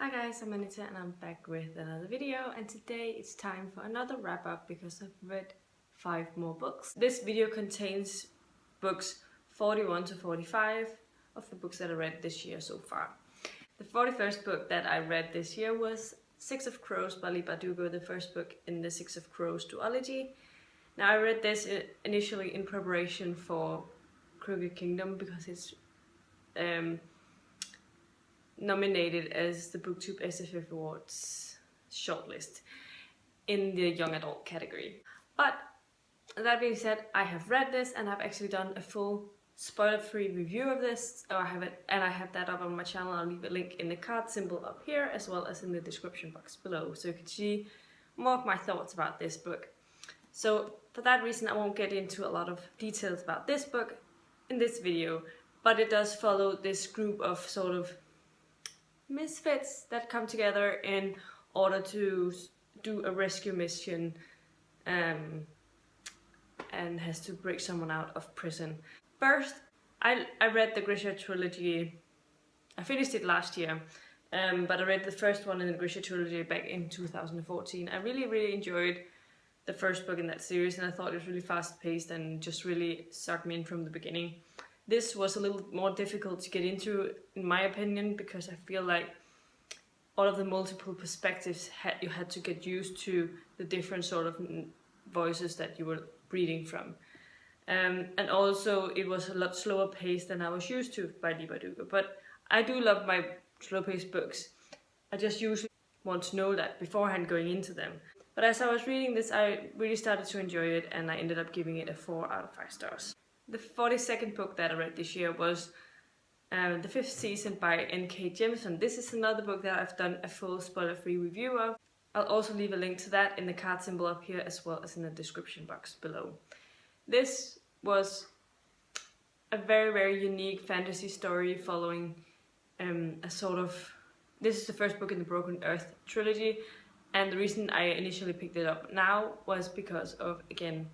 Hi guys, I'm Anita and I'm back with another video, and today it's time for another wrap up because I've read 5 more books. This video contains books 41 to 45 of the books that I read this year so far. The 41st book that I read this year was Six of Crows by Leigh Bardugo, the first book in the Six of Crows duology. Now I read this initially in preparation for Crooked Kingdom because it's nominated as the BookTube SFF Awards shortlist in the young adult category. But that being said, I have read this and I've actually done a full spoiler-free review of this. I have that up on my channel. I'll leave a link in the card symbol up here as well as in the description box below, so you can see more of my thoughts about this book. So for that reason, I won't get into a lot of details about this book in this video, but it does follow this group of sort of misfits that come together in order to do a rescue mission and has to break someone out of prison. First, I read the Grisha trilogy. I finished it last year, but I read the first one in the Grisha trilogy back in 2014. I really enjoyed the first book in that series, and I thought it was really fast-paced and just really sucked me in from the beginning. This was a little more difficult to get into, in my opinion, because I feel like all of the multiple perspectives you had to get used to the different sort of voices that you were reading from. And also it was a lot slower paced than I was used to by Leigh Bardugo. But I do love my slow-paced books. I just usually want to know that beforehand going into them. But as I was reading this, I really started to enjoy it, and I ended up giving it a 4 out of 5 stars. The 42nd book that I read this year was The Fifth Season by N.K. Jemisin. This is another book that I've done a full spoiler-free review of. I'll also leave a link to that in the card symbol up here as well as in the description box below. This was a very unique fantasy story following a sort of... This is the first book in the Broken Earth trilogy, and the reason I initially picked it up now was because of, again,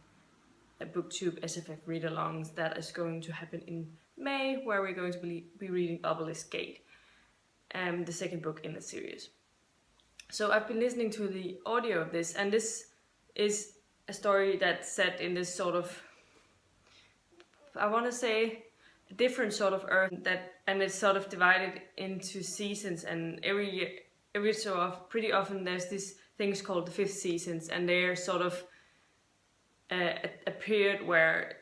a BookTube SFF read-alongs that is going to happen in May, where we're going to be reading Obelisk Gate, the second book in the series. So I've been listening to the audio of this, and this is a story that's set in this sort of, I want to say, a different sort of Earth, and it's sort of divided into seasons, and pretty often there's these things called the Fifth Seasons, and they're sort of a period where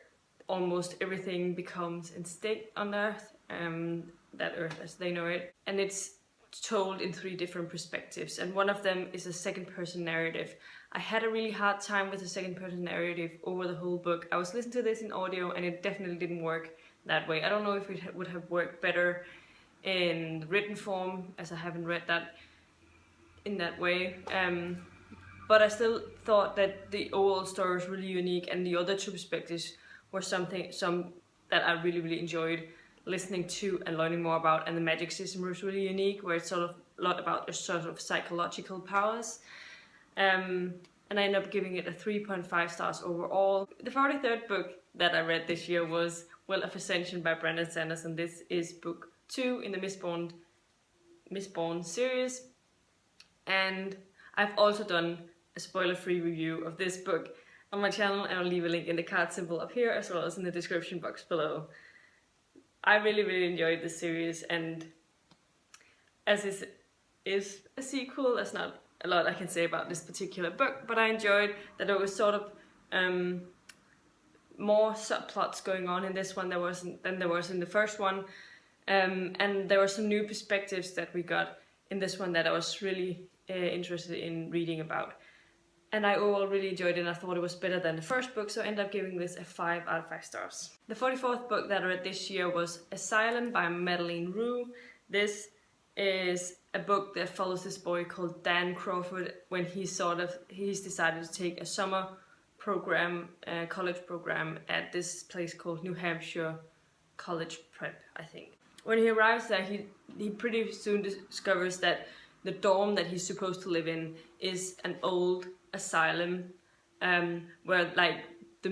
almost everything becomes extinct on Earth, that Earth as they know it, and it's told in 3 different perspectives, and one of them is a second-person narrative. I had a really hard time with the second-person narrative over the whole book. I was listening to this in audio and it definitely didn't work that way. I don't know if it would have worked better in written form, as I haven't read that in that way. But I still thought that the overall story was really unique, and the other 2 perspectives were some that I really enjoyed listening to and learning more about. And the magic system was really unique, where it's sort of a lot about the sort of psychological powers. And I ended up giving it a 3.5 stars overall. The 43rd book that I read this year was Well of Ascension by Brandon Sanderson. This is book 2 in the Mistborn series, and I've also done a spoiler-free review of this book on my channel, and I'll leave a link in the card symbol up here as well as in the description box below. I really enjoyed this series, and as this is a sequel, there's not a lot I can say about this particular book, but I enjoyed that there was sort of more subplots going on in this one than there was in the first one, and there were some new perspectives that we got in this one that I was really interested in reading about. And I overall really enjoyed it, and I thought it was better than the first book, so I ended up giving this a 5 out of 5 stars. The 44th book that I read this year was Asylum by Madeleine Roux. This is a book that follows this boy called Dan Crawford when he's decided to take a summer program, college program at this place called New Hampshire College Prep, I think. When he arrives there, he pretty soon discovers that the dorm that he's supposed to live in is an old asylum, where like the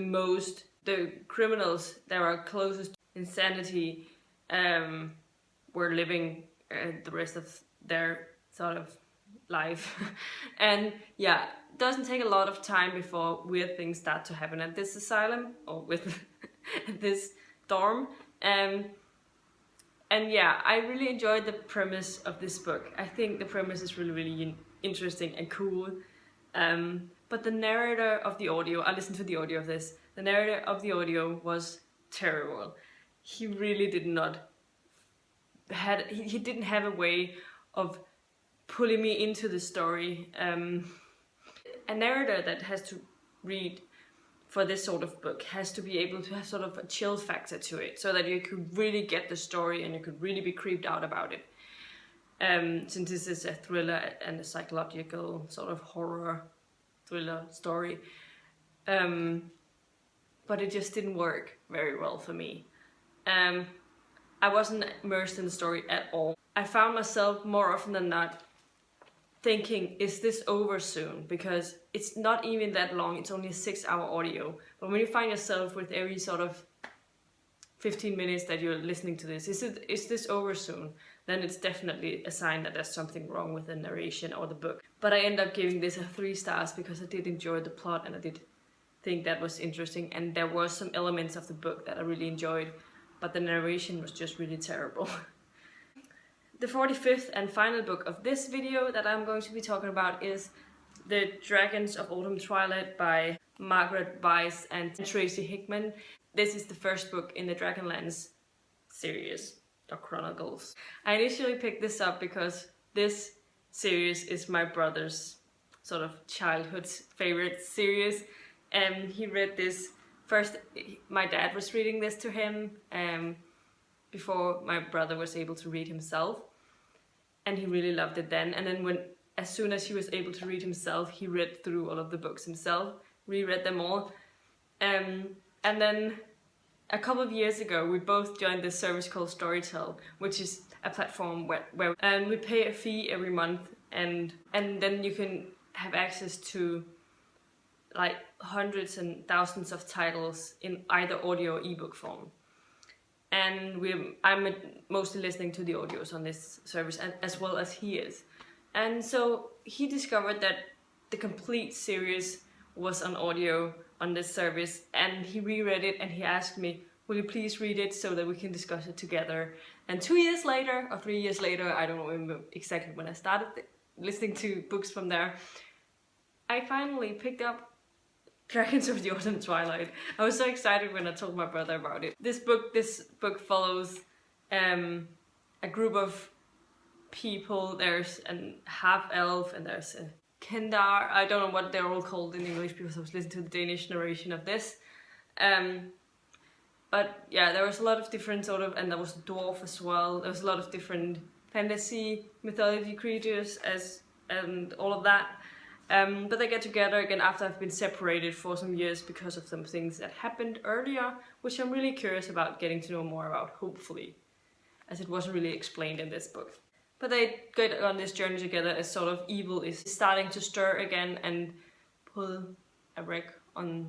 criminals that are closest to insanity were living the rest of their sort of life. And yeah, it doesn't take a lot of time before weird things start to happen at this asylum, or with this dorm. And yeah, I really enjoyed the premise of this book. I think the premise is really interesting and cool. But the narrator of the audio, I listened to the audio of this, the narrator of the audio was terrible. He really did not he didn't have a way of pulling me into the story. A narrator that has to read for this sort of book has to be able to have sort of a chill factor to it, so that you could really get the story and you could really be creeped out about it. Since this is a thriller and a psychological sort of horror thriller story. But it just didn't work very well for me. I wasn't immersed in the story at all. I found myself more often than not thinking, is this over soon? Because it's not even that long, it's only a 6-hour audio. But when you find yourself with every sort of 15 minutes that you're listening to this, is this over soon? Then it's definitely a sign that there's something wrong with the narration or the book. But I end up giving this a 3 stars because I did enjoy the plot and I did think that was interesting, and there were some elements of the book that I really enjoyed, but the narration was just really terrible. The 45th and final book of this video that I'm going to be talking about is The Dragons of Autumn Twilight by Margaret Weiss and Tracy Hickman. This is the first book in the Dragonlance series, or Chronicles. I initially picked this up because this series is my brother's sort of childhood favorite series. He read this first, my dad was reading this to him before my brother was able to read himself. And he really loved it then. And then as soon as he was able to read himself, he read through all of the books himself, reread them all. And then a couple of years ago, we both joined this service called Storytel, which is a platform where we pay a fee every month, and then you can have access to like hundreds and thousands of titles in either audio or ebook form. And I'm mostly listening to the audios on this service, as well as he is. And so he discovered that the complete series was on audio on this service, and he reread it and he asked me, will you please read it so that we can discuss it together? And 2 years later, or 3 years later, I don't remember exactly when I started listening to books from there, I finally picked up Dragons of the Autumn Twilight. I was so excited when I told my brother about it. This book follows a group of people. There's a half-elf and there's a Kendar. I don't know what they're all called in English because I was listening to the Danish narration of this. But yeah, there was a lot of different sort of, and there was a dwarf as well. There was a lot of different fantasy, mythology creatures and all of that. But they get together again after I've been separated for some years because of some things that happened earlier, which I'm really curious about getting to know more about, hopefully, as it wasn't really explained in this book. But they go on this journey together as sort of evil is starting to stir again and pull a wreck on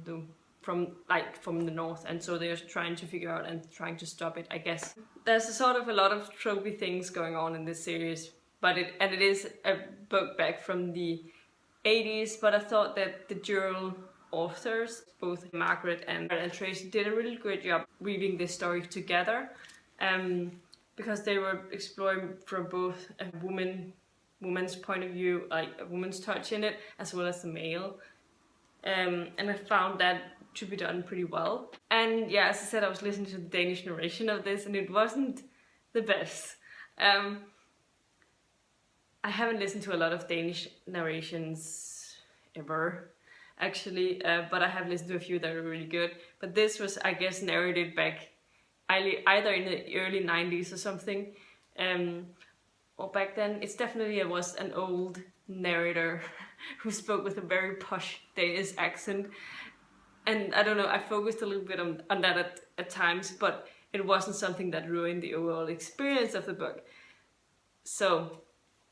from the north, and so they're trying to figure out and trying to stop it, I guess. There's a lot of tropey things going on in this series, but it is a book back from the 80s, but I thought that the dual authors, both Margaret and Tracy, did a really great job weaving this story together, because they were exploring from both a woman's point of view, like a woman's touch in it, as well as the male, and I found that to be done pretty well. And yeah, as I said, I was listening to the Danish narration of this, and it wasn't the best. I haven't listened to a lot of Danish narrations ever, actually, but I have listened to a few that are really good. But this was, I guess, narrated back either in the early 90s or something, or back then. It definitely was an old narrator who spoke with a very posh Danish accent. And I don't know, I focused a little bit on that at times, but it wasn't something that ruined the overall experience of the book. So,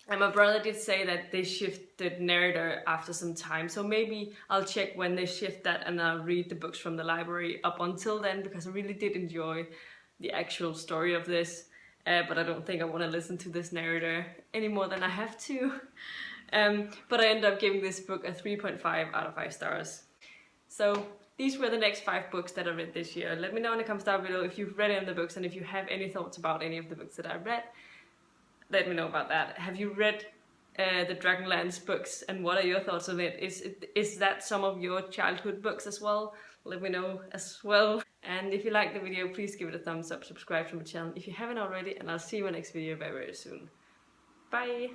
and my brother did say that they shifted narrator after some time, so maybe I'll check when they shift that and I'll read the books from the library up until then, because I really did enjoy the actual story of this. but I don't think I want to listen to this narrator any more than I have to. But I ended up giving this book a 3.5 out of 5 stars. So these were the next 5 books that I read this year. Let me know in the comments down below if you've read any of the books, and if you have any thoughts about any of the books that I read, let me know about that. Have you read the Dragonlance books, and what are your thoughts on it? Is that some of your childhood books as well? Let me know as well. And if you liked the video, please give it a thumbs up, subscribe to my channel if you haven't already, and I'll see you in my next video very, very soon. Bye!